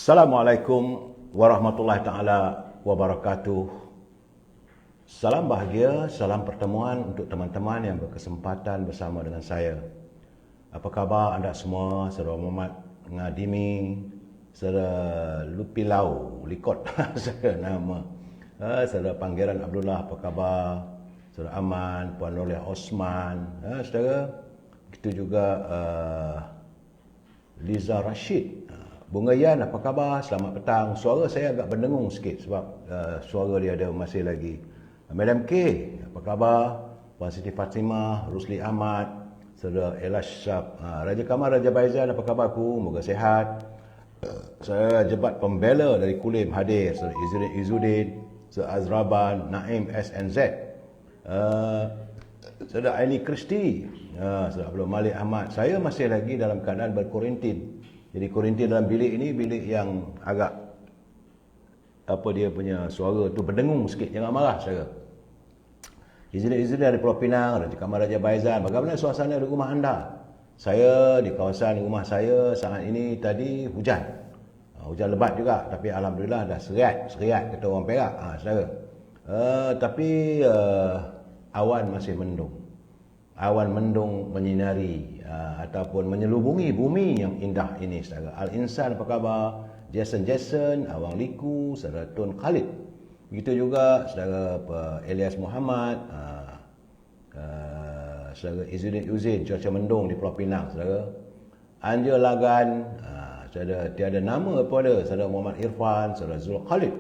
Assalamualaikum warahmatullahi taala wabarakatuh. Salam bahagia, salam pertemuan untuk teman-teman yang berkesempatan bersama dengan saya. Apa khabar anda semua? Saudara Muhammad Ngadimi, saudara Lupilau, Likot, saya nama. Saudara Panggilan Abdullah, apa khabar? Saudara Aman, Puan Nurul Osman, saudara. Begitu juga Liza Rashid. Bunga Yan, apa khabar? Selamat petang. Suara saya agak berdengung sikit sebab suara dia ada masih lagi. Madam K, apa khabar? Puan Siti Fatimah, Rusli Ahmad, Saudara Elash Syab, Raja Kamal, Raja Baizan, apa khabarku? Moga sihat. Saya Jebat Pembela dari Kulim hadir. Saudara Izzuddin, Saudara Azraban, Naim SNZ, Saudara Aini Kristi, Saudara Abdul Malik Ahmad. Saya masih lagi dalam keadaan berkuarantin. Jadi kuarantin dalam bilik ini, bilik yang agak apa dia punya suara tu berdengung sikit. Jangan marah saudara. Izzuddin dari Pulau Pinang, Raja Kamal, Raja Baizan. Bagaimana suasana di rumah anda? Saya di kawasan rumah saya saat ini tadi hujan. Hujan lebat juga, tapi alhamdulillah dah seriat kata orang Perak, saudara. Tapi awan masih mendung. Awan mendung menyinari ataupun menyelubungi bumi yang indah ini, saudara. Al-Insan, apa khabar? Jason, Awang Liku, saudara Tun Khalid. Begitu juga saudara Elias Muhammad, saudara Izzuddin Uzin, cuaca mendung di Pulau Pinang, saudara. Anja Lagan, saudara tiada nama pada saudara Muhammad Irfan, saudara Zul Khalid.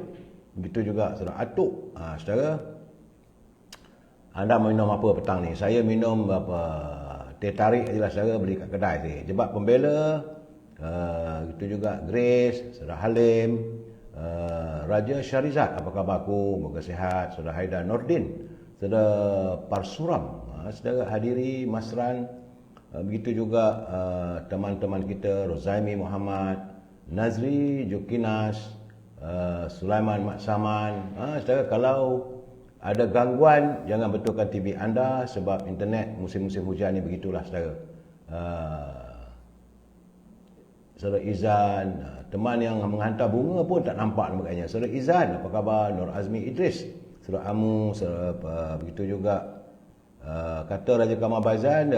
Begitu juga saudara Atuk, saudara. Anda minum apa petang ni? Saya minum teh tarik je lah saudara, beli kat kedai ni. Jebat Pembela, itu juga Grace, saudara Halim, Raja Syarizat, apa khabarku? Moga sihat. Saudara Haidar Nordin, saudara Parsuram, saudara hadiri Masran. Begitu juga teman-teman kita Rozaimi Muhammad, Nazri Jukinas, Sulaiman Maksaman. Saudara, kalau ada gangguan, jangan betulkan TV anda sebab internet musim-musim hujan ni begitulah saudara. Saudara Izan, teman yang menghantar bunga pun tak nampak nampaknya. Saudara Izan, apa khabar? Nur Azmi Idris, saudara Amu, saudara, begitu juga kata Raja Kamal Baizan,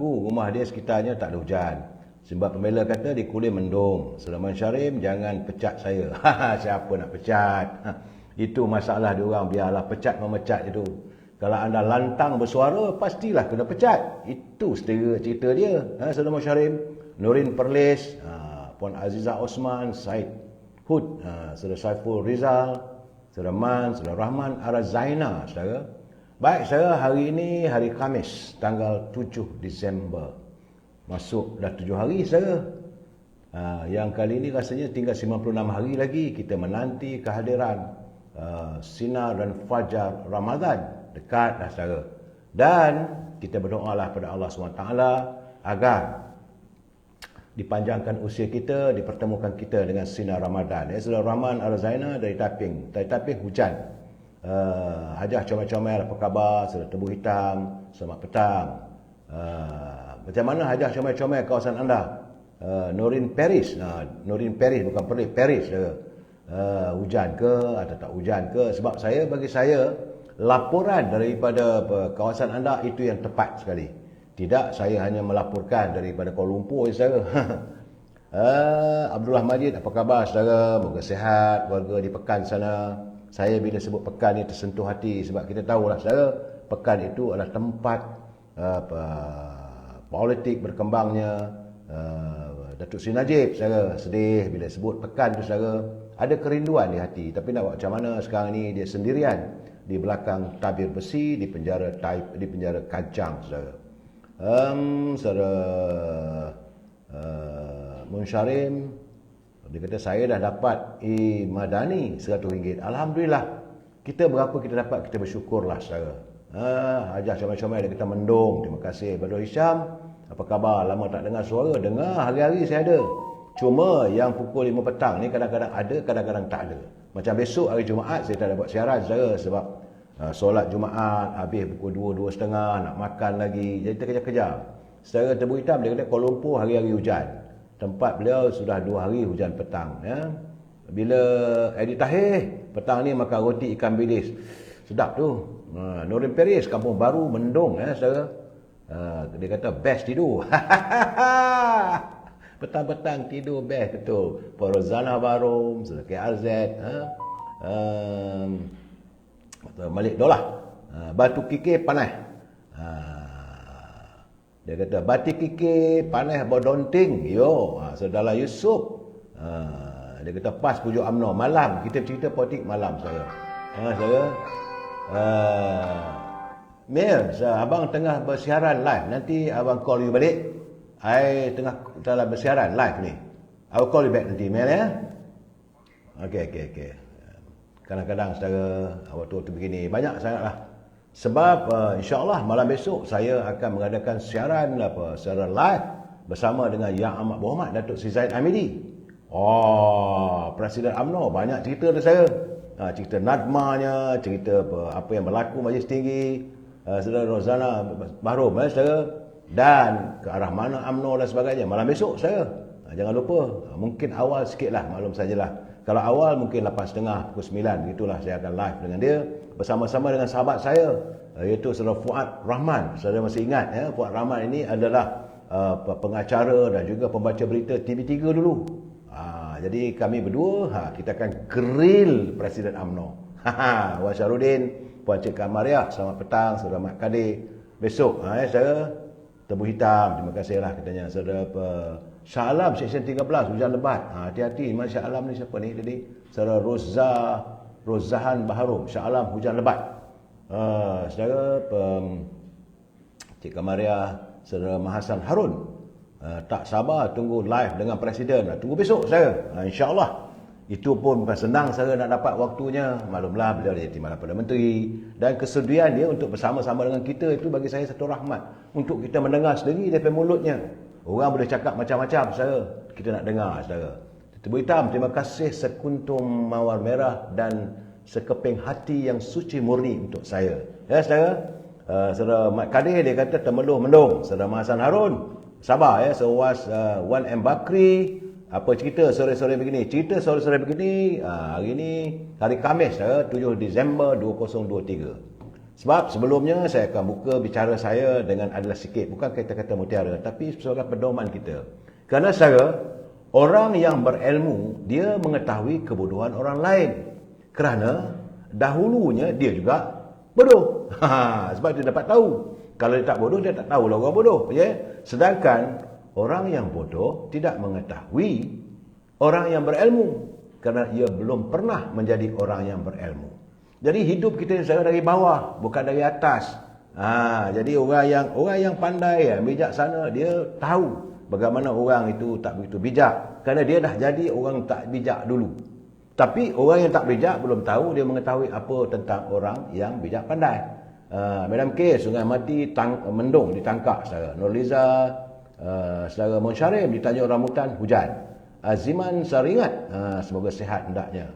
rumah dia sekitarnya tak ada hujan. Sebab Pembela kata di Kulim mendung. Saudara Man Syarim, jangan pecat saya. Siapa nak pecat? Itu masalah diorang, biarlah pecat memecat itu. Kalau anda lantang bersuara, pastilah kena pecat. Itu cerita dia. Saudara Musyarim, Nurin Perlis, Puan Azizah Osman, Said Hud, Saudara Saiful Rizal, Saudara Man, Saudara Rahman Arazaina, saudara. Baik, saudara, hari ini hari Khamis, tanggal 7 Disember. Masuk dah 7 hari, saudara. Yang kali ini rasanya tinggal 96 hari lagi kita menanti kehadiran sinar dan fajar Ramadan. Dekat dah saudara. Dan kita berdoalah pada Allah SWT agar dipanjangkan usia kita, dipertemukan kita dengan sinar Ramadan. Saudara Rahman Arazaina dari Taping. Dari Taping hujan. Hajah Comel-Comel, apa khabar? Saudara Tebu Hitam, selamat petang. Macam mana Hajah Comel-Comel kawasan anda? Nurin Paris, Nurin Paris bukan Paris saudara. Hujan ke atau tak hujan ke? Sebab bagi saya laporan daripada kawasan anda itu yang tepat sekali. Tidak saya hanya melaporkan daripada Kuala Lumpur saudara. Abdullah Majid, apa khabar saudara? Moga sihat, warga di Pekan sana. Saya bila sebut Pekan ni tersentuh hati sebab kita tahulah saudara, Pekan itu adalah tempat politik berkembangnya. Datuk Seri Najib, saudara, sedih bila sebut Pekan tu saudara. Ada kerinduan di hati, tapi nak buat macam mana sekarang ni dia sendirian di belakang tabir besi di penjara Kajang, saudara. Saudara Munsyarim, dia kata saya dah dapat Madani RM100. Alhamdulillah. Kita berapa kita dapat, kita bersyukurlah, saudara. Hajah comel-comel dia kata mendung. Terima kasih. Badul Hisham, apa khabar? Lama tak dengar suara. Dengar, hari-hari saya ada. Cuma yang pukul 5 petang ni kadang-kadang ada, kadang-kadang tak ada. Macam besok hari Jumaat saya tak ada buat siaran saudara sebab solat Jumaat habis pukul 2, 2.30, nak makan lagi. Jadi terkejar-kejar. Saudara Tebu Hitam dia kata Kuala Lumpur hari-hari hujan. Tempat beliau sudah 2 hari hujan petang, ya. Bila Edi Tahir petang ni makan roti ikan bilis. Sedap tu. Nordin Paris, Kampung Baru, Mendung, saudara. Dia kata best tidur. Petang-petang tidur best betul. Rozana Barum, saudara KRZ, Malik Dolah. Batu kikir panas. Dia kata batik kikir panas berdonting. Yo, saudara Yusof. Dia kata pas pujuk UMNO malam kita cerita politik malam saya. Saya Mir, abang tengah bersiaran live. Nanti abang call you balik. I tengah dalam bersiaran live ni. I will call you back nanti, Mir ya. Okey. Kadang-kadang saudara waktu begini banyak sangatlah. Sebab insya-Allah malam besok saya akan mengadakan siaran secara live bersama dengan Yang Amat Berhormat Datuk Seri Zahid Hamidi. Presiden UMNO banyak cerita dari saya. Cerita Nadmanya, cerita apa yang berlaku Majlis Tinggi, saudara Rozana Bahrom, saudara, dan ke arah mana UMNO dan sebagainya. Malam besok saya. Jangan lupa, mungkin awal sikitlah, maklum sajalah. Kalau awal mungkin 8.30 pukul 9 gitulah saya akan live dengan dia bersama-sama dengan sahabat saya iaitu saudara Fuad Rahman. Saudara masih ingat ya, Fuad Rahman ini adalah pengacara dan juga pembaca berita TV3 dulu. Jadi kami berdua kita akan grill Presiden UMNO. Wan Syarudin, Puan Cik Kamariah, selamat petang, saudara Mat Kadir. Besok saudara Tebu Hitam, terima kasihlah katanya saudara Shah Alam Seksyen 13 hujan lebat. Hati-hati Iman Shah Alam ni siapa ni tadi? Saudara Rozahan Baharum, Shah Alam hujan lebat. Saudara Cik Kamariah, saudara Mahasan Harun. Tak sabar tunggu live dengan Presiden. Tunggu besok saya. InsyaAllah. Itu pun bukan senang saya nak dapat waktunya. Maklumlah beliau jadi Timbalan Perdana Menteri. Dan kesudian dia untuk bersama-sama dengan kita itu bagi saya satu rahmat. Untuk kita mendengar sendiri daripada mulutnya. Orang boleh cakap macam-macam saya. Kita nak dengar saudara. Tebu Hitam, terima kasih sekuntum mawar merah dan sekeping hati yang suci murni untuk saya. Ya saudara. Saudara Mat Kadir dia kata temeluh mendung. Saudara Mahasan Harun. Sabar ya, sewas Wan M. Bakri. Apa cerita sore-sore begini? Cerita sore-sore begini, hari ini hari Khamis 7 Disember 2023. Sebab sebelumnya saya akan buka bicara saya dengan adalah sikit, bukan kata-kata mutiara, tapi sebagai pedoman kita. Kerana saya, orang yang berilmu, dia mengetahui kebodohan orang lain. Kerana dahulunya dia juga bodoh. Sebab dia dapat tahu. Kalau dia tak bodoh, dia tak tahulah orang bodoh. Ya? Sedangkan orang yang bodoh tidak mengetahui orang yang berilmu. Kerana ia belum pernah menjadi orang yang berilmu. Jadi hidup kita dari bawah, bukan dari atas. Jadi orang yang pandai, bijaksana, dia tahu bagaimana orang itu tak begitu bijak. Kerana dia dah jadi orang tak bijak dulu. Tapi orang yang tak bijak belum tahu dia mengetahui apa tentang orang yang bijak pandai. Madam K, Sungai Mati, Mendung ditangkap saudara. Nurliza, saudara Monsyarim di Tanjung Rambutan hujan. Aziman Saringat, semoga sihat hendaknya.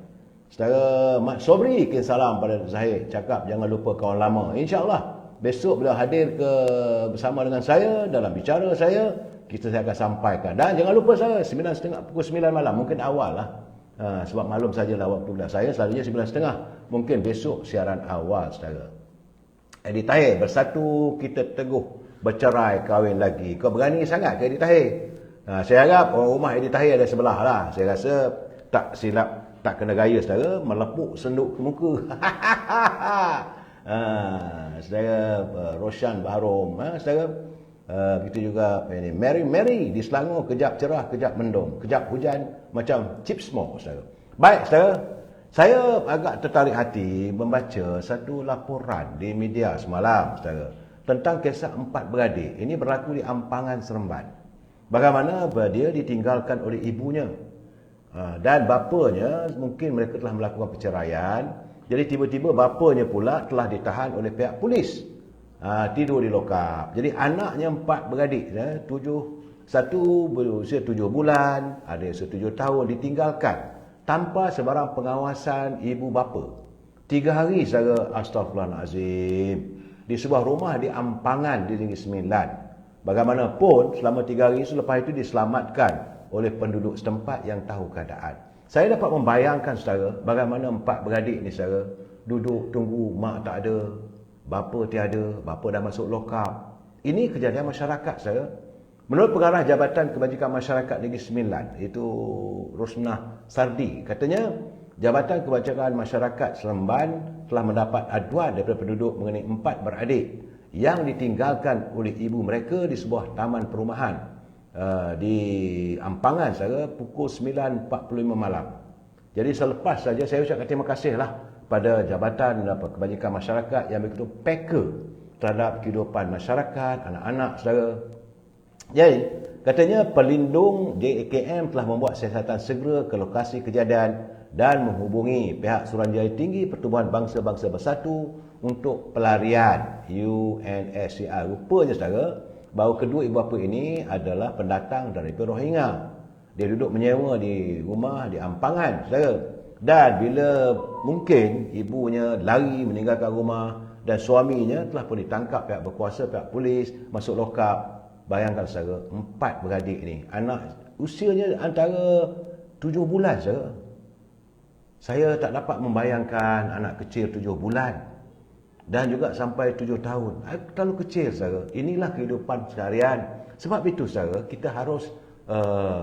Saudara Mat Sobri, kirim salam pada Zahid, cakap jangan lupa kawan lama. InsyaAllah besok beliau hadir bersama dengan saya dalam bicara saya, saya akan sampaikan. Dan jangan lupa saya 9.30 pukul 9 malam, mungkin awal lah. Sebab maklum sajalah waktu belah saya selalunya 9.30. Mungkin besok siaran awal saudara. Edi Tahir, bersatu kita teguh, bercerai kahwin lagi. Kau berani sangat ke Edi Tahir? Saya harap orang rumah Edi Tahir ada sebelah lah. Saya rasa tak silap, tak kena gaya saudara, melepuk senduk ke muka. Saudara Roshan Baharom, saudara begitu juga ini Mary di Selangor, kejap cerah, kejap mendung, kejap hujan macam chipsmore saudara. Baik saudara, saya agak tertarik hati membaca satu laporan di media semalam saudara tentang kisah 4 beradik. Ini berlaku di Ampangan Seremban. Bagaimana dia ditinggalkan oleh ibunya dan bapanya, mungkin mereka telah melakukan perceraian. Jadi tiba-tiba bapanya pula telah ditahan oleh pihak polis. Tidur di lokap. Jadi anaknya 4 beradik, satu berusia 7 bulan, ada yang 7 tahun, ditinggalkan tanpa sebarang pengawasan ibu bapa. 3 hari secara astagfirullahalazim di sebuah rumah di Ampangan di Negeri Sembilan. Bagaimanapun selama 3 hari selepas itu diselamatkan oleh penduduk setempat yang tahu keadaan. Saya dapat membayangkan saudara bagaimana 4 beradik ni saudara duduk tunggu mak tak ada, bapa tiada, bapa dah masuk lokap. Ini kejadian masyarakat saudara. Menurut Pengarah Jabatan Kebajikan Masyarakat Negeri Sembilan, itu Rosnah Sardi, katanya Jabatan Kebajikan Masyarakat Seremban telah mendapat aduan daripada penduduk mengenai 4 beradik yang ditinggalkan oleh ibu mereka di sebuah taman perumahan di Ampangan saudara pukul 9.45 malam. Jadi selepas saja saya ucapkan terima kasihlah pada Jabatan Kebajikan Masyarakat yang begitu peka terhadap kehidupan masyarakat, anak-anak saudara. Jadi, katanya pelindung JKM telah membuat siasatan segera ke lokasi kejadian dan menghubungi pihak Suruhanjaya Tinggi Pertubuhan Bangsa-Bangsa Bersatu untuk pelarian UNSCR. Rupanya saudara, bahawa kedua ibu bapa ini adalah pendatang dari Rohingya. Dia duduk menyewa di rumah di Ampangan saudara. Dan bila mungkin ibunya lari meninggalkan rumah dan suaminya telah pun ditangkap pihak berkuasa, pihak polis, masuk lokap. Bayangkan saudara, 4 beradik ni, anak usianya antara 7 bulan saudara. Saya tak dapat membayangkan anak kecil 7 bulan dan juga sampai 7 tahun. Terlalu kecil saudara. Inilah kehidupan seharian. Sebab itu saudara, kita harus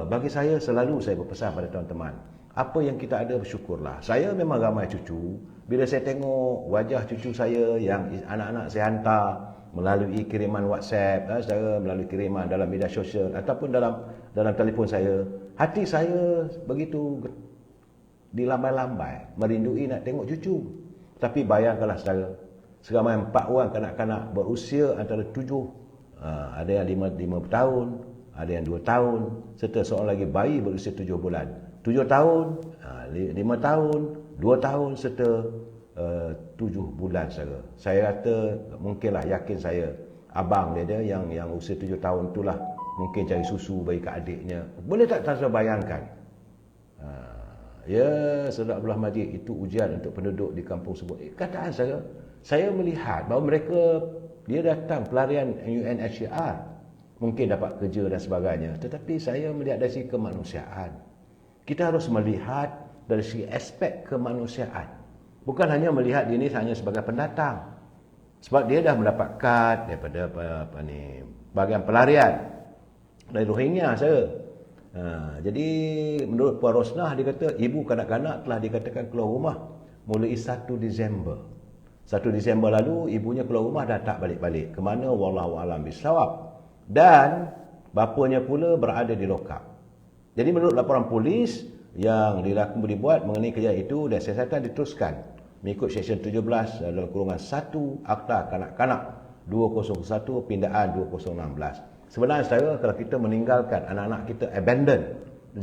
bagi saya selalu saya berpesan pada teman-teman, apa yang kita ada bersyukurlah. Saya memang ramai cucu. Bila saya tengok wajah cucu saya yang anak-anak saya hantar melalui kiriman WhatsApp, melalui kiriman dalam media sosial ataupun dalam telefon saya, hati saya begitu dilambai-lambai, merindui nak tengok cucu. Tapi bayangkanlah saudara, seramai 4 orang kanak-kanak berusia antara 7, ada yang 5 tahun, ada yang 2 tahun, serta seorang lagi bayi berusia 7 bulan. 7 tahun, 5 tahun, 2 tahun serta 7 bulan saudara. Saya kata mungkinlah, yakin saya, abang dia yang usia 7 tahun itulah mungkin cari susu bagi ke adiknya. Boleh tak terasa bayangkan? Ya, saudara Abdullah Majid, itu ujian untuk penduduk di kampung tersebut. Kataan saya melihat bahawa mereka, dia datang pelarian UNHCR, mungkin dapat kerja dan sebagainya. Tetapi saya melihat dari segi kemanusiaan. Kita harus melihat dari segi aspek kemanusiaan. Bukan hanya melihat dia ini hanya sebagai pendatang. Sebab dia dah mendapatkan daripada bahagian pelarian dari Rohingya saya. Jadi menurut Puan Rosnah, dia kata ibu kanak-kanak telah dikatakan keluar rumah mulai 1 Disember. 1 Disember lalu ibunya keluar rumah dah tak balik-balik. Ke mana? Wallahu a'lam bissawab. Dan bapanya pula berada di lokap. Jadi menurut laporan polis yang dibuat mengenai kejadian itu, dan siasatan diteruskan mengikut Seksyen 17 dalam kurungan 1 Akta Kanak-Kanak 201 Pindaan 2016. Sebenarnya saudara, kalau kita meninggalkan anak-anak kita abandon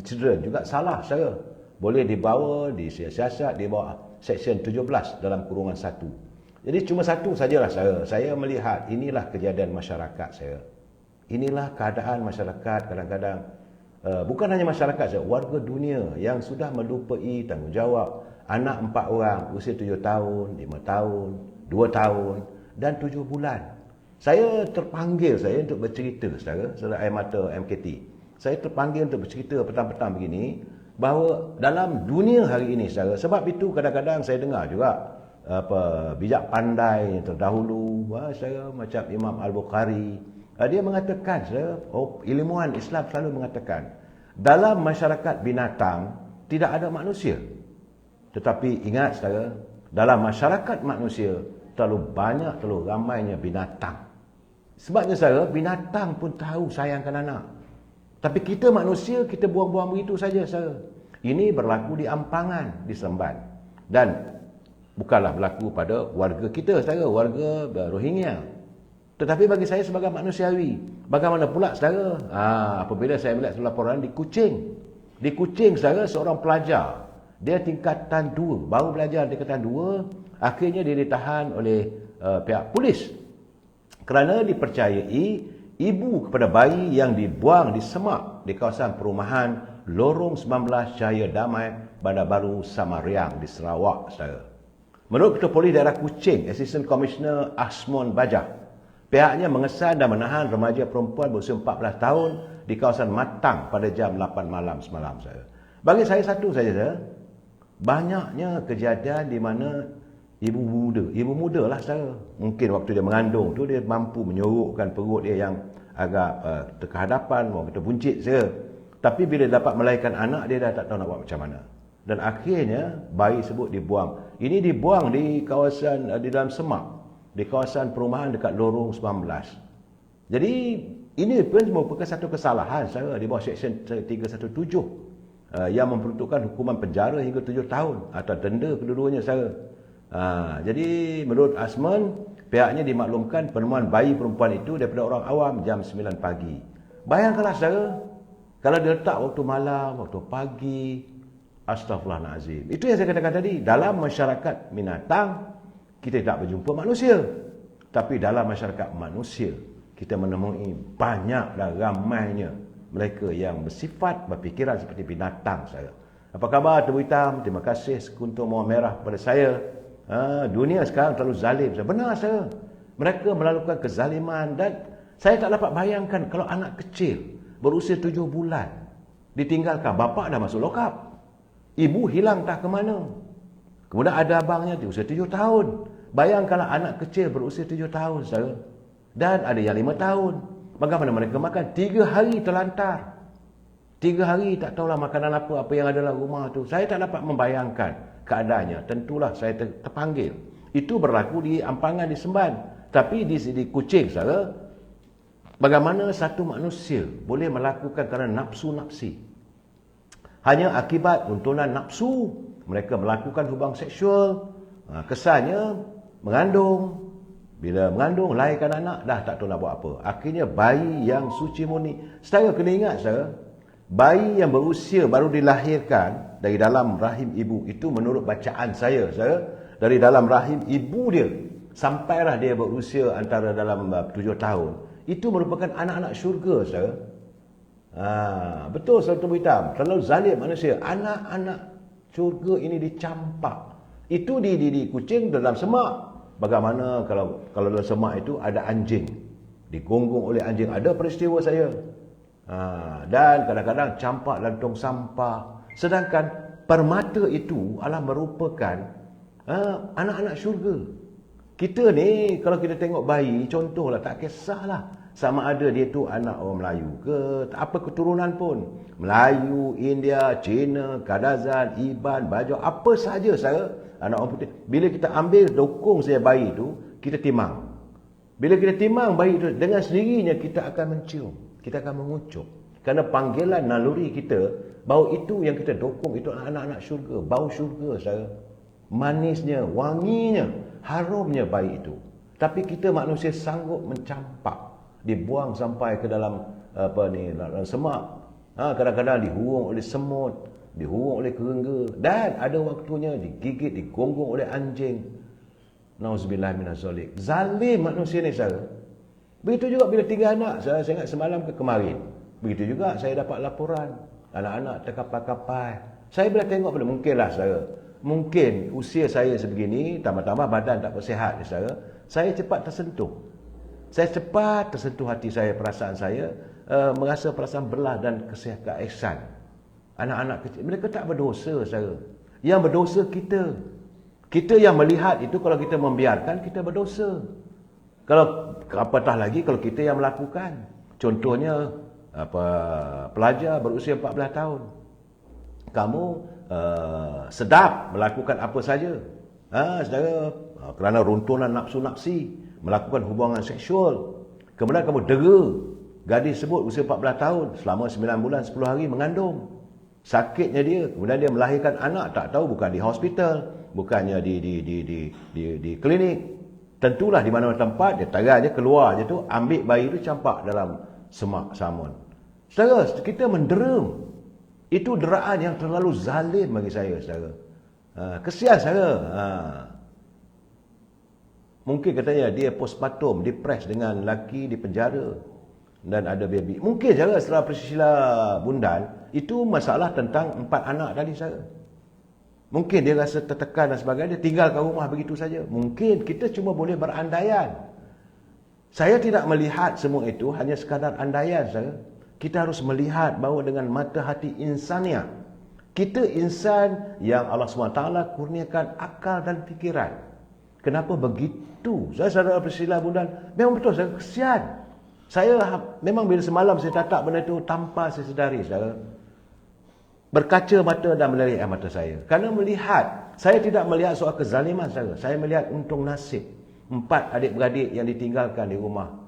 children juga salah saudara. Boleh dibawa, disiasat di bawah Seksyen 17 dalam kurungan 1. Jadi cuma satu sajalah saudara. Saya melihat inilah kejadian masyarakat saya. Inilah keadaan masyarakat kadang-kadang. Bukan hanya masyarakat saja, warga dunia yang sudah melupai tanggungjawab. Anak 4 orang usia 7 tahun, 5 tahun, 2 tahun dan 7 bulan. Saya terpanggil untuk bercerita saudara air mata MKT. Saya terpanggil untuk bercerita petang-petang begini bahawa dalam dunia hari ini saudara, sebab itu kadang-kadang saya dengar juga bijak pandai yang terdahulu saudara, macam Imam Al-Bukhari, dia mengatakan saudara, ilmuwan Islam selalu mengatakan dalam masyarakat binatang tidak ada manusia. Tetapi ingat saudara, dalam masyarakat manusia terlalu banyak, terlalu ramainya binatang. Sebabnya saudara, binatang pun tahu sayangkan anak. Tapi kita manusia, kita buang-buang begitu saja saudara. Ini berlaku di Ampangan, di Seremban. Dan bukanlah berlaku pada warga kita saudara, warga Rohingya. Tetapi bagi saya sebagai manusiawi, bagaimana pula saudara? Apabila saya melihat laporan di Kuching. Di Kuching saudara, seorang pelajar, dia tingkatan 2, baru belajar tingkatan 2, akhirnya dia ditahan oleh pihak polis kerana dipercayai ibu kepada bayi yang dibuang di semak di kawasan perumahan Lorong 19 Cahaya Damai, Bandar Baru, Samariang di Sarawak saudara. Menurut Ketua Polis Daerah Kuching, Assistant Commissioner Asmon Bajah, pihaknya mengesan dan menahan remaja perempuan berusia 14 tahun di kawasan Matang pada jam 8 malam semalam saudara. Bagi saya satu saja, banyaknya kejadian di mana ibu muda lah saya. Mungkin waktu dia mengandung tu dia mampu menyorokkan perut dia yang agak terkehadapan, orang kata buncit saya. Tapi bila dapat melahirkan anak, dia dah tak tahu nak buat macam mana. Dan akhirnya bayi sebut dibuang. Ini dibuang di kawasan di dalam semak, di kawasan perumahan dekat Lorong 19. Jadi ini pun merupakan satu kesalahan saya di bawah Seksyen 317 yang memperuntukkan hukuman penjara hingga 7 tahun atau denda kedua-duanya saya. Jadi menurut Asman, pihaknya dimaklumkan penemuan bayi perempuan itu daripada orang awam jam 9 pagi. Bayangkanlah saudara, kalau dia letak waktu malam, waktu pagi, astaghfirullahalazim. Itu yang saya katakan tadi, dalam masyarakat binatang kita tak berjumpa manusia. Tapi dalam masyarakat manusia kita menemui banyak dan ramainya mereka yang bersifat, berfikiran seperti binatang saya. Apa khabar Tebu Hitam? Terima kasih sekuntum mawar merah kepada saya. Dunia sekarang terlalu zalim. Benar saya. Mereka melakukan kezaliman dan saya tak dapat bayangkan kalau anak kecil berusia 7 bulan ditinggalkan, bapa dah masuk lokap, ibu hilang tak ke mana. Kemudian ada abangnya di usia 7 tahun. Bayangkanlah anak kecil berusia 7 tahun saya. Dan ada yang 5 tahun. Bagaimana mereka makan? 3 hari terlantar. 3 hari tak tahulah makanan apa yang ada dalam rumah tu. Saya tak dapat membayangkan keadaannya. Tentulah saya terpanggil. Itu berlaku di Ampangan, di Semban. Tapi di Kuching saudara, bagaimana satu manusia boleh melakukan kerana nafsu-nafsi. Hanya akibat tuntunan nafsu, mereka melakukan hubungan seksual. Kesannya mengandung. Bila mengandung, lahirkan anak, dah tak tahu nak buat apa. Akhirnya bayi yang suci murni. Saudara kena ingat saudara, bayi yang berusia baru dilahirkan dari dalam rahim ibu, itu menurut bacaan saya saudara, dari dalam rahim ibu dia sampailah dia berusia antara dalam 7 tahun. Itu merupakan anak-anak syurga saudara. Betul saudara Tebu Hitam, terlalu zalim manusia. Anak-anak syurga ini dicampak. Itu di Kuching dalam semak. Bagaimana kalau dalam semak itu ada anjing, digonggong oleh anjing. Ada peristiwa saya. Dan kadang-kadang campak dalam tong sampah. Sedangkan permata itu adalah merupakan anak-anak syurga. Kita ni kalau kita tengok bayi, contohlah, tak kisahlah sama ada dia tu anak orang Melayu ke, apa keturunan pun, Melayu, India, Cina, Kadazan, Iban, Bajo, apa saja saya, anak orang putih. Bila kita ambil dokong saya bayi itu, kita timang. Bila kita timang bayi itu, dengan sendirinya kita akan mencium, kita akan mengucup. Kerana panggilan naluri kita, bau itu yang kita dokong itu anak-anak syurga, bau syurga saya. Manisnya, wanginya, harumnya bayi itu. Tapi kita manusia sanggup mencampak, dibuang sampai ke dalam dalam semak. Kadang-kadang dihurung oleh semut, dihurung oleh kerengga, dan ada waktunya digigit, digonggong oleh anjing. Nauzubillah minaz-zalik. Zalim manusia ni saudara. Begitu juga bila tinggal anak. Saya ingat semalam ke kemarin, begitu juga saya dapat laporan anak-anak terkapar-kapar. Saya bila tengok pada, mungkinlah saudara, mungkin usia saya sebegini, tambah-tambah badan tak bersihat saudara, saya cepat tersentuh. Saya cepat tersentuh hati saya, perasaan saya, merasa perasaan belah dan keihsan. Anak-anak kecil, mereka tak berdosa saudara. Yang berdosa kita. Kita yang melihat itu, kalau kita membiarkan, kita berdosa. Kalau apatah lagi kalau kita yang melakukan. Contohnya pelajar berusia 14 tahun. Kamu sedap melakukan apa saja. Saudara, kerana runtuhan nafsu-nafsi, melakukan hubungan seksual. Kemudian kamu dera gadis sebut usia 14 tahun, selama 9 bulan 10 hari mengandung. Sakitnya dia, kemudian dia melahirkan anak, tak tahu bukan di hospital, bukannya di klinik. Tentulah di mana tempat, dia tarik je, keluar je tu, ambil bayi tu campak dalam semak samun. Saudara, kita menderam. Itu deraan yang terlalu zalim bagi saya, saudara. Kesian saya. Mungkin katanya dia postpartum, depres dengan lelaki di penjara dan ada baby. Mungkin saudara setelah Priscilla Bundan, itu masalah tentang 4 anak tadi saudara. Mungkin dia rasa tertekan dan sebagainya, dia tinggalkan rumah begitu saja. Mungkin kita cuma boleh berandaian. Saya tidak melihat semua itu hanya sekadar andaian saudara. Kita harus melihat bahawa dengan mata hati insaniah, Kita insan yang Allah SWT kurniakan akal dan fikiran. Kenapa begitu? Saya saudara Priscilla Bondan, memang betul saya kesian. Saya memang bila semalam saya tatap benda itu tanpa saya sedari, saudara. Berkaca mata dan melirik mata saya. Kerana melihat, saya tidak melihat soal kezaliman, saudara. Saya melihat untung nasib 4 adik-beradik yang ditinggalkan di rumah.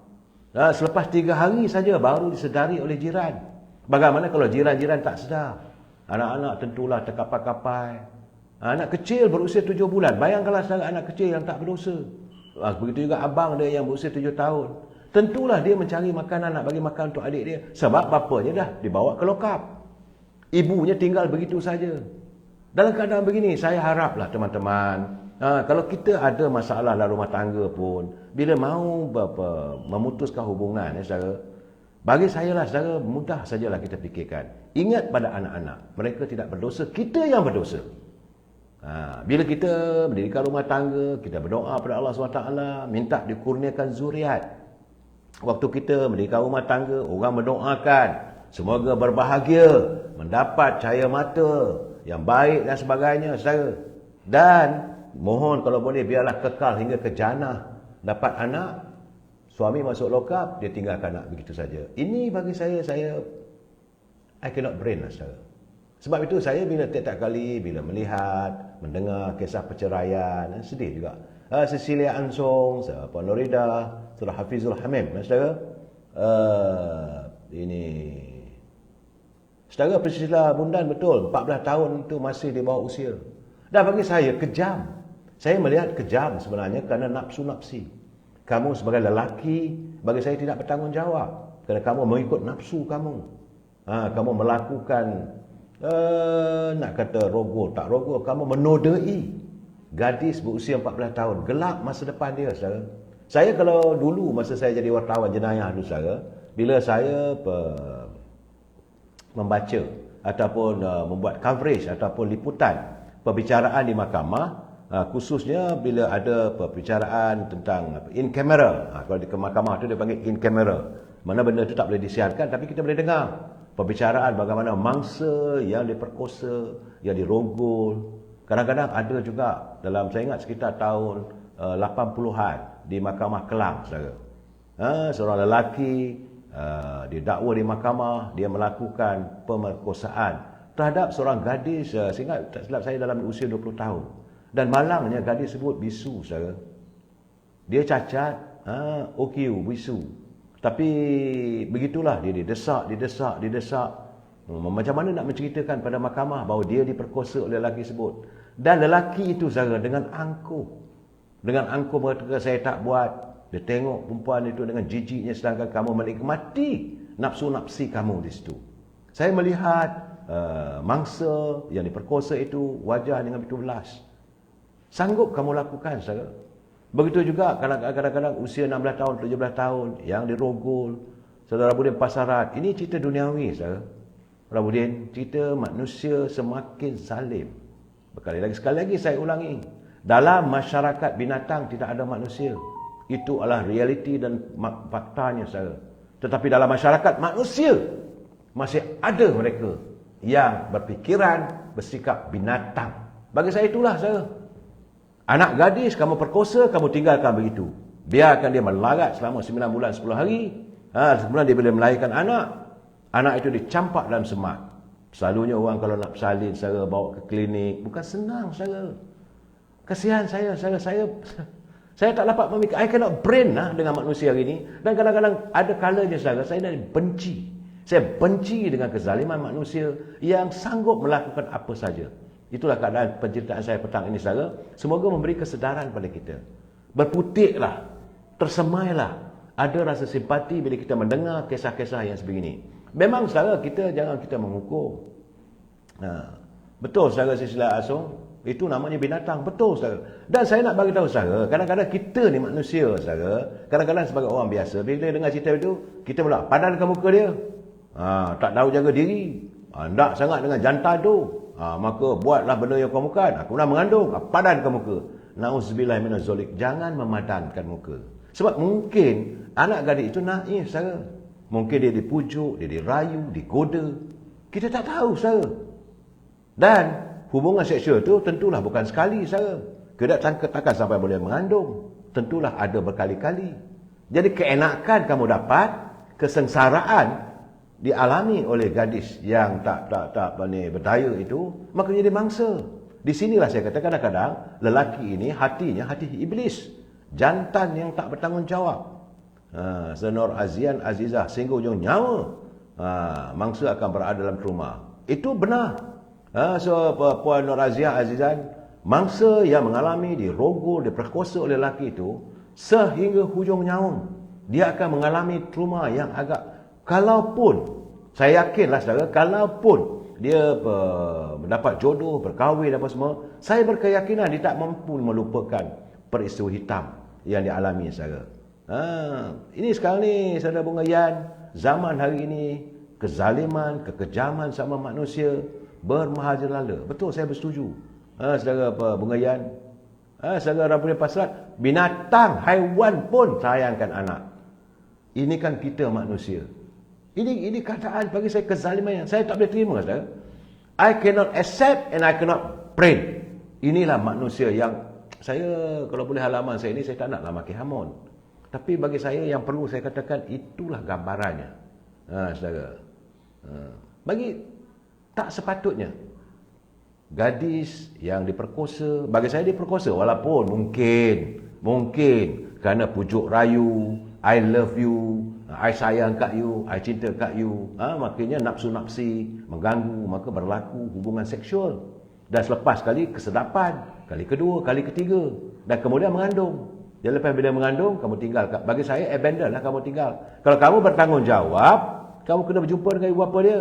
Selepas 3 hari saja baru disedari oleh jiran. Bagaimana kalau jiran-jiran tak sedar? Anak-anak tentulah terkapai-kapai. Anak kecil berusia 7 bulan. Bayangkanlah saudara anak kecil yang tak berdosa. Begitu juga abang dia yang berusia 7 tahun. Tentulah dia mencari makanan, nak bagi makan untuk adik dia. Sebab bapanya dah dibawa ke lokap. Ibunya tinggal begitu saja. Dalam keadaan begini, saya haraplah teman-teman, kalau kita ada masalah dalam rumah tangga pun, bila mahu memutuskan hubungan, saudara, bagi saya lah, saudara, mudah sajalah kita fikirkan. Ingat pada anak-anak, mereka tidak berdosa, kita yang berdosa. Bila kita mendirikan rumah tangga, kita berdoa pada Allah SWT, minta dikurniakan zuriat. Waktu kita mendirikan rumah tangga, orang mendoakan, semoga berbahagia, mendapat cahaya mata yang baik dan sebagainya, saudara. Dan mohon kalau boleh biarlah kekal hingga ke jannah, dapat anak. Suami masuk lokap, dia tinggalkan anak begitu saja. Ini bagi saya I cannot brain lah, saudara. Sebab itu saya bila tiap-tiap kali bila melihat, mendengar kisah perceraian, sedih juga. Cecilia Ansong, Puan Norida, Surah Hafizul Hamim, saudara. Ini saudara Priscilla Bondan, betul 14 tahun itu masih di bawah usia. Dan bagi saya kejam. Saya melihat kejam sebenarnya kerana nafsu-nafsi. Kamu sebagai lelaki, bagi saya tidak bertanggungjawab. Kerana kamu mengikut nafsu kamu. Kamu melakukan, nak kata rogol, tak rogol, kamu menodai gadis berusia 14 tahun. Gelap masa depan dia, saudara. Saya kalau dulu, masa saya jadi wartawan jenayah dulu, saudara, bila saya membaca ataupun membuat coverage ataupun liputan perbicaraan di mahkamah, khususnya bila ada perbicaraan tentang in camera. Kalau di mahkamah tu dia panggil in camera. Mana benda tu tak boleh disiarkan, tapi kita boleh dengar perbicaraan bagaimana mangsa yang diperkosa, yang dirogol. Kadang-kadang ada juga dalam, saya ingat sekitar tahun 80-an di Mahkamah Kelang, saudara. Seorang lelaki didakwa di mahkamah, dia melakukan pemerkosaan terhadap seorang gadis, saya ingat tak silap saya dalam usia 20 tahun. Dan malangnya gadis sebut bisu, saudara. Dia cacat, OQ, bisu. Tapi begitulah dia didesak. Macam mana nak menceritakan pada mahkamah bahawa dia diperkosa oleh lelaki sebut. Dan lelaki itu, saudara, dengan angkuh berkata, saya tak buat. Dia tengok perempuan itu dengan jijiknya, sedangkan kamu menikmati nafsu-nafsi kamu di situ. Saya melihat mangsa yang diperkosa itu wajah dengan begitu belas. Sanggup kamu lakukan, saudara. Begitu juga kadang-kadang usia 16 tahun, 17 tahun yang dirogol. Saudara Budin Pasaran, ini cerita duniawi, saudara. Saudara Budin, cerita manusia semakin zalim. Sekali lagi saya ulangi. Dalam masyarakat binatang tidak ada manusia. Itu adalah realiti dan faktanya, saudara. Tetapi dalam masyarakat manusia masih ada mereka yang berfikiran, bersikap binatang. Bagi saya itulah, saudara. Anak gadis kamu perkosa, kamu tinggalkan begitu. Biarkan dia melarat selama 9 bulan 10 hari. Kemudian dia boleh melahirkan anak. Anak itu dicampak dalam semak. Selalunya orang kalau nak bersalin, saudara, bawa ke klinik. Bukan senang, saudara. Kasihan saya tak dapat memikir. I cannot brain dengan manusia hari ini. Dan kadang-kadang ada kalanya, saudara, saya dah benci. Saya benci dengan kezaliman manusia yang sanggup melakukan apa saja. Itulah keadaan penceritaan saya petang ini, saudara. Semoga memberi kesedaran pada kita. Berputiklah, tersemailah. Ada rasa simpati bila kita mendengar kisah-kisah yang sebegini. Memang, saudara, jangan kita menghukum. Betul, saudara Cecilia Ansong, itu namanya binatang. Betul, saudara. Dan saya nak bagi tahu, saudara, kadang-kadang kita ni manusia, saudara, kadang-kadang sebagai orang biasa, bila dengar cerita itu, kita pula padankan muka dia. Tak tahu jaga diri. Tak sangat dengan jantan tu. Maka buatlah benda yang kau bukan. Aku nak mengandung. Padankan muka. Na'udzubillah minazolik. Jangan memadankan muka. Sebab mungkin anak gadis itu naif, saudara. Mungkin dia dipujuk, dia dirayu, digoda. Kita tak tahu, saudara. Dan hubungan seksual itu tentulah bukan sekali saja. Kita takkan sampai boleh mengandung. Tentulah ada berkali-kali. Jadi keenakan kamu dapat, kesengsaraan dialami oleh gadis yang tak berdaya itu, maka jadi mangsa. Di sinilah saya kata kadang-kadang lelaki ini hatinya hati iblis, jantan yang tak bertanggungjawab. Senor Azian Azizah sehingga ujung nyawa mangsa akan berada dalam trauma. Itu benar. So Puan Nur Azia Azizan, mangsa yang mengalami dirogol, diperkosa oleh lelaki itu sehingga hujung nyawa, dia akan mengalami trauma yang agak, kalaupun saya yakinlah saudara, kalaupun dia mendapat jodoh, berkahwin apa semua, saya berkeyakinan dia tak mampu melupakan peristiwa hitam yang dialami saudara. Ini sekarang ni saudara Bunga Yan, zaman hari ini kezaliman, kekejaman sama manusia bermahajirala. Betul, saya bersetuju. Saudara Bunga Yan, saudara Rabbul Pasrat, binatang, haiwan pun sayangkan anak. Ini kan kita manusia. Ini keadaan bagi saya kezaliman yang saya tak boleh terima, saudara. I cannot accept and I cannot pray. Inilah manusia yang saya, kalau boleh halaman saya ini, saya tak naklah maki hamun. Tapi bagi saya yang perlu saya katakan, itulah gambarannya. Saudara. Bagi tak sepatutnya gadis yang diperkosa, bagi saya diperkosa walaupun mungkin kerana pujuk rayu, I love you, I sayang kat you, I cinta kat you, makanya nafsu-nafsi mengganggu, maka berlaku hubungan seksual. Dan selepas kali kesedapan, kali kedua, kali ketiga, dan kemudian mengandung. Dan lepas bila mengandung, kamu tinggal. Bagi saya abandon lah kamu tinggal. Kalau kamu bertanggungjawab, kamu kena berjumpa dengan ibu bapa dia.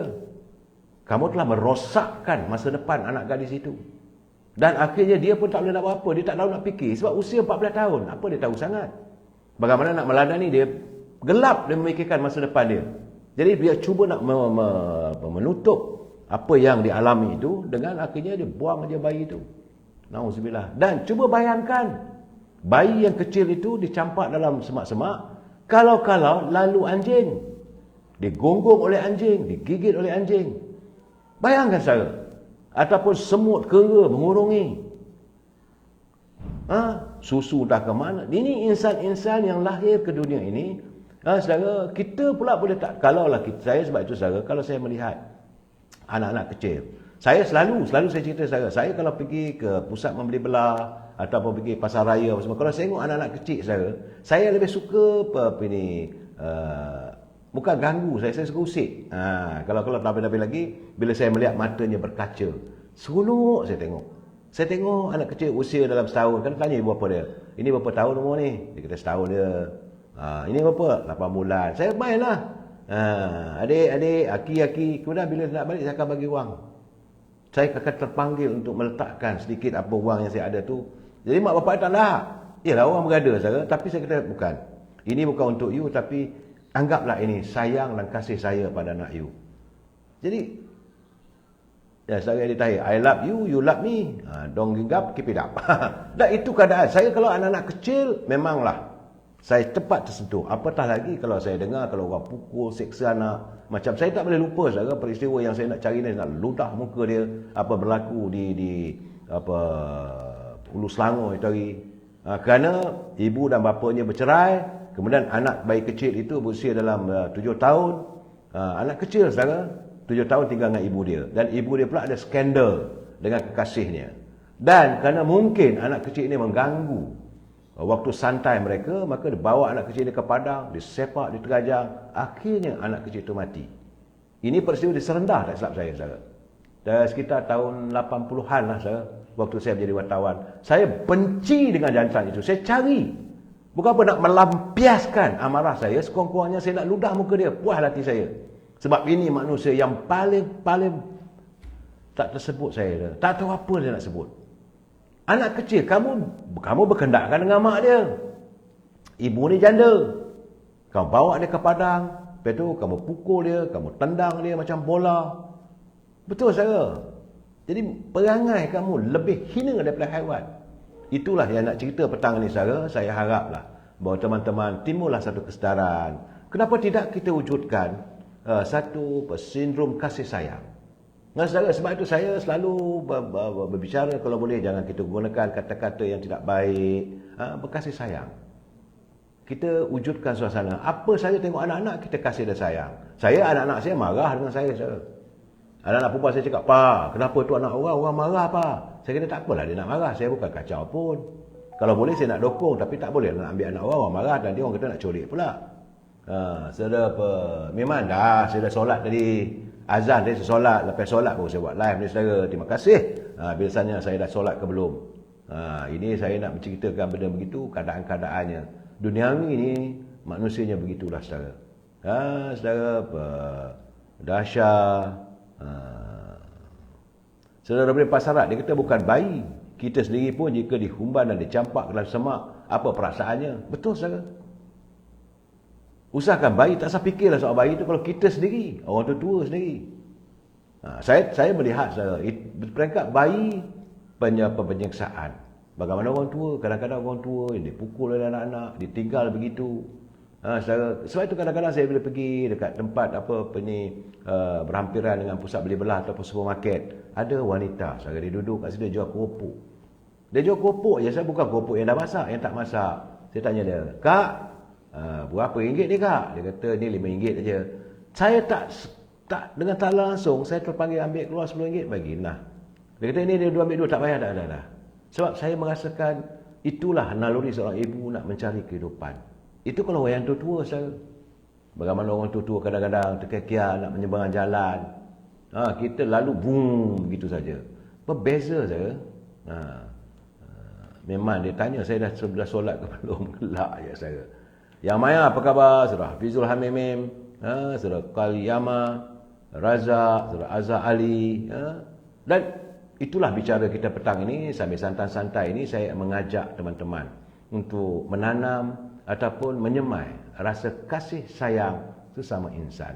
Kamu telah merosakkan masa depan anak gadis itu. Dan akhirnya dia pun tak boleh nak buat apa. Dia tak tahu nak fikir. Sebab usia 14 tahun. Apa dia tahu sangat? Bagaimana nak meladani dia? Gelap dia memikirkan masa depan dia. Jadi dia cuba nak menutup apa yang dialami itu. Dengan akhirnya dia buang aja bayi itu. Nauzubillah. Dan cuba bayangkan. Bayi yang kecil itu dicampak dalam semak-semak. Kalau-kalau lalu anjing. Digonggong oleh anjing. Digigit oleh anjing. Bayangkan saya. Ataupun semut kera mengurungi. Susu dah ke mana? Ini insan-insan yang lahir ke dunia ini. Saudara, kita pula boleh tak. Kalaulah saya sebab itu saudara, kalau saya melihat anak-anak kecil. Saya selalu saya cerita saudara. Saya kalau pergi ke pusat membeli belah. Ataupun pergi pasar raya. Kalau saya tengok anak-anak kecil saudara. Saya lebih suka bukan ganggu, saya suka usik. Kalau lebih-lebih lagi, bila saya melihat matanya berkaca, seronok saya tengok. Saya tengok anak kecil usia dalam setahun, kan tanya ibu bapa dia, ini berapa tahun umur ni? Dia kata setahun dia. Ini berapa? 8 bulan. Saya mainlah. Adik-adik, aki-aki, kemudian bila nak balik, saya akan bagi wang. Saya akan terpanggil untuk meletakkan sedikit apa wang yang saya ada tu. Jadi mak bapak tak nak. Yalah, orang berada saja, tapi saya kata bukan. Ini bukan untuk you, tapi anggaplah ini sayang dan kasih saya pada anak you. Jadi, saya ditanya, I love you, you love me. Don't give up, keep it up. Dan itu keadaan. Saya kalau anak-anak kecil, memanglah. Saya cepat tersentuh. Apatah lagi kalau saya dengar, kalau orang pukul, seksa anak. Macam saya tak boleh lupa saudara, peristiwa yang saya nak cari ni, nak ludah muka dia. Apa berlaku di Hulu Selangor itu hari. Kerana ibu dan bapanya bercerai. Kemudian anak bayi kecil itu berusia dalam 7 tahun. Anak kecil saudara, 7 tahun tinggal dengan ibu dia. Dan ibu dia pula ada skandal dengan kekasihnya. Dan kerana mungkin anak kecil ini mengganggu waktu santai mereka, maka dibawa anak kecil ini ke padang, disepak, diterajang. Akhirnya anak kecil itu mati. Ini peristiwa di Serendah, tak silap saya saudara. Dan sekitar tahun 80-an lah saudara, waktu saya menjadi wartawan. Saya benci dengan jantan itu. Saya cari. Bukan apa nak melampiaskan amarah saya, sekurang-kurangnya saya nak ludah muka dia, puas hati saya. Sebab ini manusia yang paling tak tersebut saya. Tak tahu apa dia nak sebut. Anak kecil, kamu berkendakkan dengan mak dia. Ibu ni janda. Kamu bawa dia ke padang, lepas tu kamu pukul dia, kamu tendang dia macam bola. Betul saya. Jadi perangai kamu lebih hina daripada haiwan. Itulah yang nak cerita petang ni saudara. Saya haraplah bahawa teman-teman timbullah satu kesedaran. Kenapa tidak kita wujudkan satu sindrom kasih sayang. Nah, saudara, sebab itu saya selalu berbicara, kalau boleh jangan kita gunakan kata-kata yang tidak baik, berkasih sayang. Kita wujudkan suasana. Apa saja tengok anak-anak, kita kasih dan sayang. Saya, anak-anak saya marah dengan saya, saudara. Anak-anak perempuan saya cakap, "Pa, kenapa tu anak orang marah, Pa?" Saya kata, tak apalah dia nak marah, saya bukan kacau pun. Kalau boleh saya nak dukung, tapi tak boleh nak ambil anak orang marah, dan dia orang kata nak colik pula. Saudara, memang dah, saya dah solat tadi. Azan tadi saya solat, lepas solat baru saya buat live ni, saudara. Terima kasih. Biasanya saya dah solat ke belum? Ini saya nak menceritakan benda begitu, keadaan-keadaannya. Duniawi ini, manusianya begitulah, saudara. Saudara, dahsyat. Saudara boleh pasarat, dia kata bukan bayi. Kita sendiri pun jika dihumban dan dicampak dalam semak, apa perasaannya? Betul, saudara. Usahakan bayi, tak usah fikirlah soal bayi itu kalau kita sendiri, orang tua sendiri. Saya melihat, saudara, peringkat bayi penyeksaan. Bagaimana orang tua, kadang-kadang orang tua yang dipukul oleh anak-anak, ditinggal begitu. Sebab itu kadang-kadang saya bila pergi dekat tempat berhampiran dengan pusat beli belah ataupun supermarket, ada wanita, saudara, dia duduk kat sini, dia jual keropok. Dia jual keropok je, saya bukan keropok yang dah masak, yang tak masak. Saya tanya dia, "Kak, berapa ringgit ni, Kak?" Dia kata, "Ni RM5 aja." Saya tak dengan tak langsung, saya terpanggil ambil keluar RM10 bagi. Nah. Dia kata, "Ini dia ambil dua, tak payah dah. Sebab saya merasakan itulah naluri seorang ibu nak mencari kehidupan. Itu kalau orang tua-tua, saya. Bagaimana orang tua-tua kadang-kadang terkekian nak menyeberang jalan. Kita lalu boom begitu saja. Berbeza saya. Memang dia tanya saya dah solat ke belum, gelak je saya. Yang Maya apa khabar? Saudara Hafizul Hamimim, saudara Qaliyama, Razak, saudara Azhar Ali, dan itulah bicara kita petang ini. Sambil santai-santai ini saya mengajak teman-teman untuk menanam ataupun menyemai rasa kasih sayang sesama insan.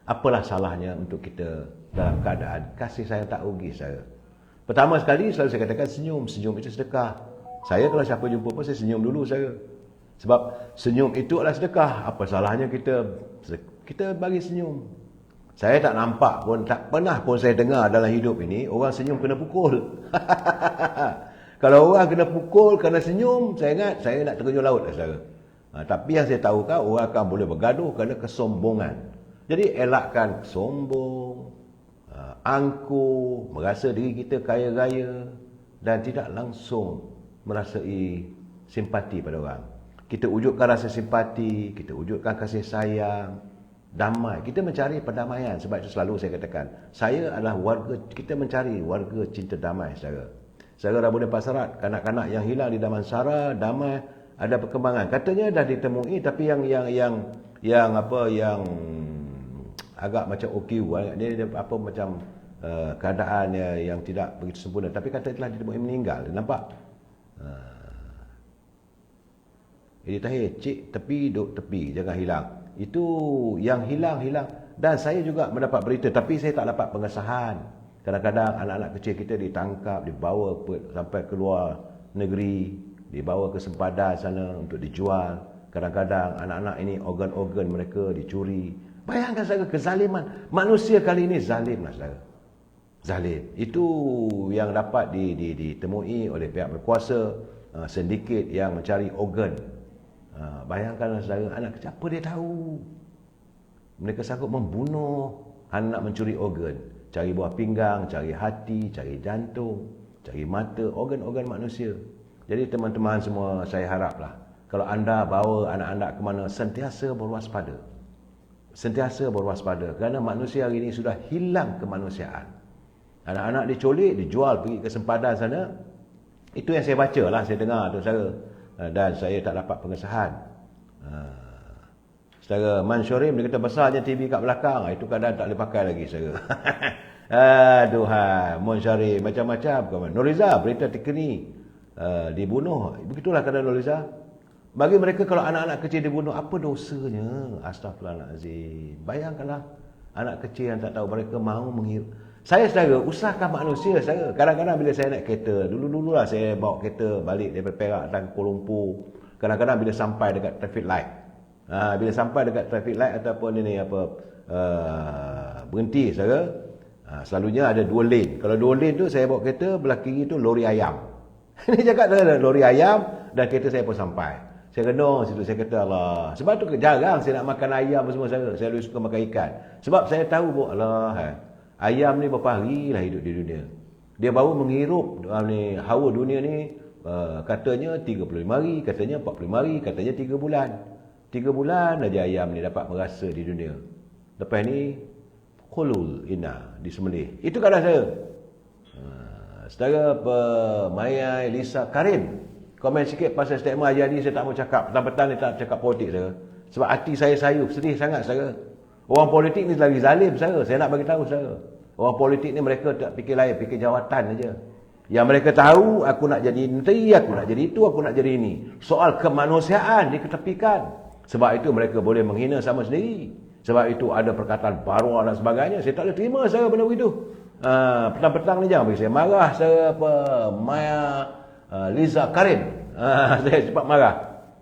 Apalah salahnya untuk kita dalam keadaan kasih sayang tak rugi, saya. Pertama sekali selalu saya katakan senyum. Senyum itu sedekah. Saya kalau siapa jumpa pun saya senyum dulu, saya. Sebab senyum itu adalah sedekah. Apa salahnya kita bagi senyum. Saya tak nampak pun, tak pernah pun saya dengar dalam hidup ini orang senyum kena pukul. Kalau orang kena pukul kerana senyum, saya ingat saya nak terjun laut, saudara. Tapi yang saya tahu kan, orang akan boleh bergaduh kerana kesombongan. Jadi elakkan sombong, angkuh, merasa diri kita kaya raya dan tidak langsung merasai simpati pada orang. Kita wujudkan rasa simpati, kita wujudkan kasih sayang, damai. Kita mencari perdamaian. Sebab itu selalu saya katakan, saya adalah warga, kita mencari warga cinta damai, saudara. Saudara Rabuddin Pasarat, kanak-kanak yang hilang di Damansara, damai, ada perkembangan. Katanya dah ditemui, tapi yang agak macam OQ, dia apa macam keadaan yang tidak begitu sempurna. Tapi kata telah ditemui meninggal. Nampak? Jadi tahir, cik tepi, duk tepi, jangan hilang. Itu yang hilang. Dan saya juga mendapat berita, tapi saya tak dapat pengesahan. Kadang-kadang anak-anak kecil kita ditangkap, dibawa sampai ke luar negeri, dibawa ke sempadan sana untuk dijual. Kadang-kadang anak-anak ini organ-organ mereka dicuri. Bayangkan saja kezaliman. Manusia kali ini zalim, saudara. Zalim. Itu yang dapat ditemui oleh pihak berkuasa, sindiket yang mencari organ. Bayangkanlah saudara, anak kecil apa dia tahu? Mereka sanggup membunuh anak mencuri organ. Cari buah pinggang, cari hati, cari jantung, cari mata, organ-organ manusia. Jadi teman-teman semua, saya haraplah kalau anda bawa anak-anak ke mana, sentiasa berwaspada. Sentiasa berwaspada. Kerana manusia hari ini sudah hilang kemanusiaan. Anak-anak diculik, dijual, pergi ke sempadan sana. Itu yang saya baca lah, saya dengar tu, saudara. Dan saya tak dapat pengesahan. Saudara Man Syorim, dia kata besarnya TV kat belakang. Itu kadang tak boleh pakai lagi, saudara. Aduhai, Man Syorim, macam-macam. Nuriza, berita terkini, dibunuh. Begitulah keadaan Nuriza. Bagi mereka kalau anak-anak kecil dibunuh, apa dosanya? Astaghfirullahaladzim. Bayangkanlah anak kecil yang tak tahu, mereka mahu menghirup. Saya, saudara, usahakan manusia, saudara. Kadang-kadang bila saya naik kereta, dulu-dululah saya bawa kereta balik daripada Perak dan Kuala Lumpur. Kadang-kadang bila sampai dekat traffic light. Bila sampai dekat traffic light ataupun ini berhenti, saudara. Selalunya ada 2 lane. Kalau 2 lane tu saya bawa kereta, belah kiri tu lori ayam. Ini cakap dah lori ayam dan kereta saya pun sampai. Saya renung situ, saya kata Allah. Sebab tu jarang saya nak makan ayam semua saya. Saya lebih suka makan ikan. Sebab saya tahu bahawa Allah, ayam ni berapa hari lah hidup di dunia. Dia baru menghirup hawa dunia ni, katanya 35 hari, katanya 45 hari, katanya 3 bulan. 3 bulan aja ayam ni dapat merasa di dunia. Lepas ni khulul inna disembelih. Itu keadaan saya. Saudara Maya Lisa Karim komen sikit pasal statement Haji Hadi. Saya tak mau cakap petang-petang ni, tak cakap politik saya. Sebab hati saya sayup, sedih sangat saya. Orang politik ni lagi zalim saya. Saya nak bagi tahu saya. Orang politik ni mereka tak fikir lain, fikir jawatan aja. Yang mereka tahu aku nak jadi menteri, aku nak jadi itu, aku nak jadi ini. Soal kemanusiaan diketepikan. Sebab itu mereka boleh menghina sama sendiri. Sebab itu ada perkataan baru dan sebagainya. Saya tak boleh terima saya benda begitu. Petang-petang ni jangan bagi saya marah. Saya Maya Liza Karim. Saya cepat marah.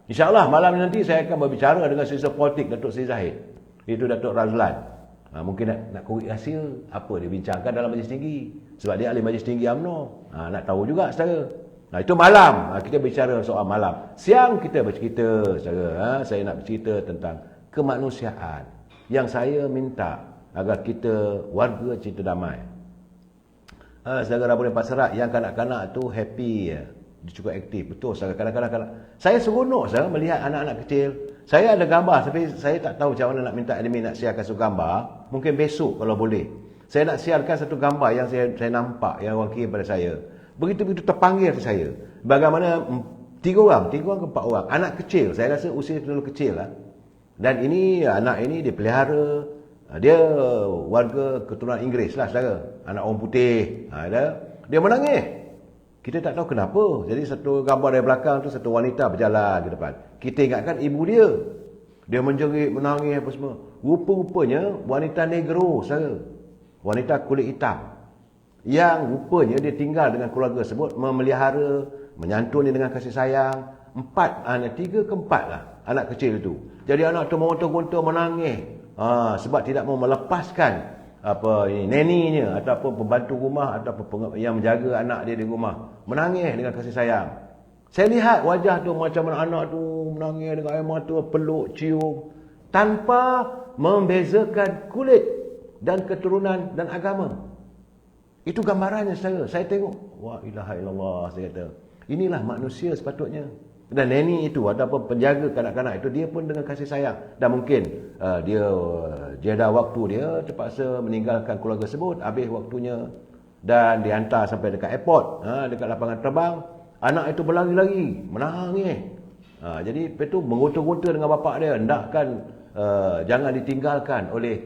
InsyaAllah malam nanti saya akan berbicara dengan sisa politik Datuk Seri Zahid. Itu Datuk Razlan. Mungkin nak korek hasil apa dia bincangkan dalam majlis tinggi. Sebab dia ahli majlis tinggi UMNO. Nak tahu juga saudara. Itu malam. Kita bicara soal malam. Siang kita bercerita saudara. Saya nak bercerita tentang kemanusiaan. Yang saya minta agar kita warga cinta damai. Saudara Rabu Lempas Serat yang kanak-kanak tu happy. Dia cukup aktif. Betul saudara. Kadang-kadang saya seronok saudara melihat anak-anak kecil. Saya ada gambar tapi saya tak tahu macam mana nak minta admin nak siarkan satu gambar. Mungkin besok kalau boleh. Saya nak siarkan satu gambar yang saya nampak yang orang kirim pada saya. Begitu-begitu terpanggil saya. Bagaimana 3 orang ke 4 orang. Anak kecil. Saya rasa usia terlalu kecil lah. Dan ini anak ini dipelihara. Dia warga keturunan Inggeris lah saudara. Anak orang putih. Dia menangis. Kita tak tahu kenapa. Jadi satu gambar dari belakang tu satu wanita berjalan ke depan. Kita ingatkan ibu dia. Dia menjerit, menangis apa semua. Rupa-rupanya wanita negro saudara. Wanita kulit hitam. Yang rupanya dia tinggal dengan keluarga tersebut, memelihara, menyantuni dengan kasih sayang. 3 ke 4 lah anak kecil itu. Jadi anak tu meronta-ronta menangis. Sebab tidak mau melepaskan neninya ataupun pembantu rumah ataupun yang menjaga anak dia di rumah. Menangis dengan kasih sayang. Saya lihat wajah tu macam mana anak tu menangis dengan air mata, peluk, cium. Tanpa membezakan kulit dan keturunan dan agama. Itu gambarannya saya tengok. Wah ilaha illallah saya kata. Inilah manusia sepatutnya. Dan neni itu ataupun penjaga kanak-kanak itu dia pun dengan kasih sayang. Dan mungkin dia dah waktu dia terpaksa meninggalkan keluarga tersebut. Habis waktunya. Dan dihantar sampai dekat airport. Dekat lapangan terbang. Anak itu berlari-lari. Menangis. Jadi itu mengonta-gonta dengan bapak dia. Hendakkan jangan ditinggalkan oleh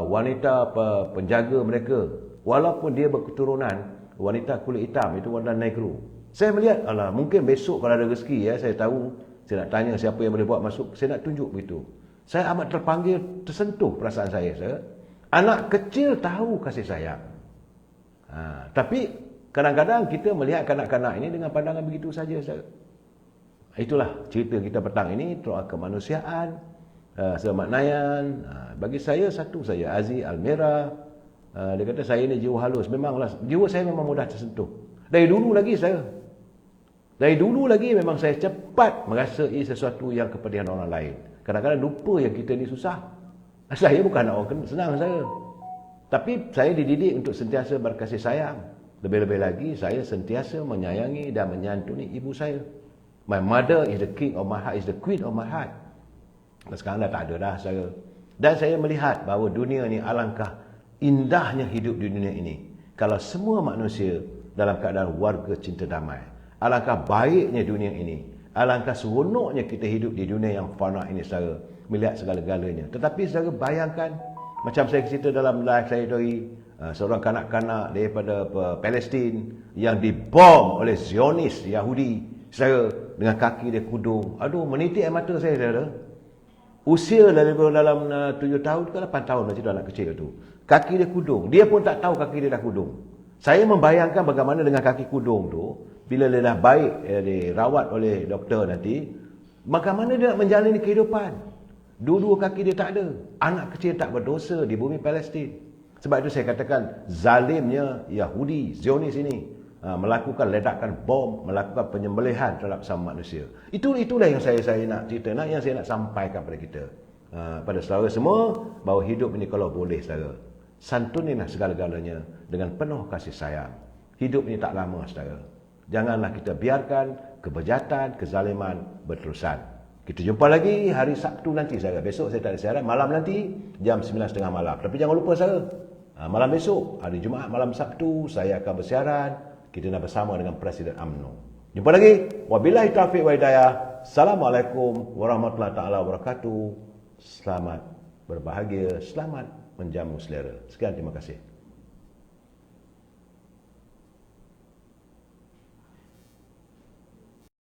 wanita penjaga mereka. Walaupun dia berketurunan wanita kulit hitam. Itu wanita negro. Saya melihat, mungkin besok kalau ada rezeki saya tahu, saya nak tanya siapa yang boleh buat masuk, saya nak tunjuk begitu. Saya amat terpanggil, tersentuh perasaan saya. Anak kecil tahu kasih sayang. Tapi kadang-kadang kita melihat kanak-kanak ini dengan pandangan begitu saja. Itulah cerita kita petang ini, soal kemanusiaan, Selamat Nayan. Bagi saya satu saja, Aziz Almera. Dia kata saya ni jiwa halus. Memanglah, jiwa saya memang mudah tersentuh. Dari dulu lagi memang saya cepat merasai sesuatu yang kepedihan orang lain. Kadang-kadang lupa yang kita ni susah. Saya bukan orang senang saya. Tapi saya dididik untuk sentiasa berkasih sayang. Lebih-lebih lagi saya sentiasa menyayangi dan menyantuni ibu saya. My mother is the king of my heart, is the queen of my heart. Dan sekarang dah tak ada dah saya. Dan saya melihat bahawa dunia ni alangkah indahnya hidup di dunia ini. Kalau semua manusia dalam keadaan warga cinta damai. Alangkah baiknya dunia ini. Alangkah seronoknya kita hidup di dunia yang fana ini saudara. Melihat segala-galanya. Tetapi saudara bayangkan. Macam saya cerita dalam live saya tadi. Seorang kanak-kanak daripada Palestin. Yang dibom oleh Zionis Yahudi. Saudara. Dengan kaki dia kudung. Aduh menitik air mata saya saudara. Usia dalam 7 tahun ke 8 tahun macam tu anak kecil tu. Kaki dia kudung. Dia pun tak tahu kaki dia dah kudung. Saya membayangkan bagaimana dengan kaki kudung tu. Bila dia dah baik, dirawat oleh doktor nanti, bagaimana dia nak menjalani kehidupan? Dua-dua kaki dia tak ada. Anak kecil tak berdosa di bumi Palestin. Sebab itu saya katakan zalimnya Yahudi, Zionis ini melakukan ledakan bom, melakukan penyembelihan terhadap sama manusia. Itulah yang saya nak cerita, yang saya nak sampaikan kepada kita. Pada saudara semua, bahawa hidup ini kalau boleh saudara, santunilah segala-galanya dengan penuh kasih sayang. Hidup ini tak lama saudara. Janganlah kita biarkan kebejatan, kezaliman berterusan. Kita jumpa lagi hari Sabtu nanti saudara. Besok saya tak ada siaran, malam nanti jam 9.30 malam. Tapi jangan lupa saudara, malam besok, hari Jumaat malam Sabtu, saya akan bersiaran. Kita nak bersama dengan Presiden UMNO. Jumpa lagi. Wabillahi taufiq wa hidayah. Assalamualaikum warahmatullahi taala wabarakatuh. Selamat berbahagia, selamat menjamu selera. Sekian, terima kasih.